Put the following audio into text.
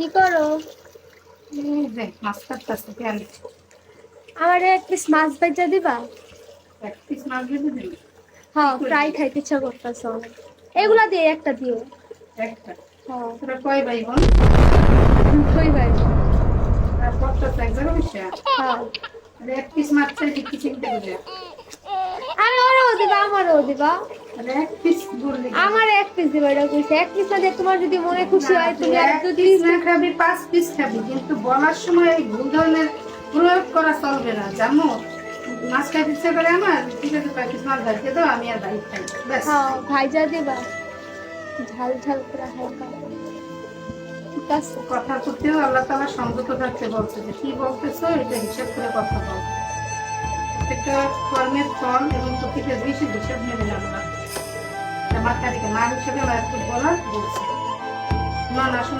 কি করো? এই যে মাছ কাটতেছে কেন? আমারে এক পিস মাছ ভাজা দিবা? এক পিস মাছ ভেজে দিবি? হ্যাঁ, কি ফ্রাই করবি? খাইতে ইচ্ছা করতেছে অনেক। এগুলা দিয়ে একটা দিও। একটা। হ্যাঁ, তোরা কয় ভাই বোন? দুই ভাই বোন। আর কতটা এক জায়গা বসে? হ্যাঁ, আরে এক পিস মাছ চাইলে কি চিনতে করে? আরে ওরও দিবা আমারও দিবা। আরে এক পিস বললি কেন? আমার এক পিস দিবা, এটা কইছে। এক পিস না দিয়ে তোমার যদি মনে খুশি না, হয় তুই তুমি আর এক যদি পিস না খাবি, 5 পিস খাবি, কিন্তু বলার সময় এই ভুল ধরনের প্রয়োগ করা চলবে না, জানো? মাছ খাইতে ইচ্ছে করে আমার, ঠিক আছে, 5 পিস মাছ ভাজিয়ে দাও, আমি আর ভাই খাই, ব্যাস। হ্যাঁ ভাইজা দিবা, ঝাল ঝাল করে হালকা। ঠিক আছে। কথা করতেও আল্লাহ তাআলা সংযত থাকতে বলছে, যে কি বলতেছো এটা হিসাব করে কথা বল। প্রত্যেকটা কর্মের ফল এবং প্রত্যেকটা জিনিসের হিসাব নেবেন আল্লাহ। আমার কাছে মা হিসেবে আমার একটু বলার বলছে। মা না শোনা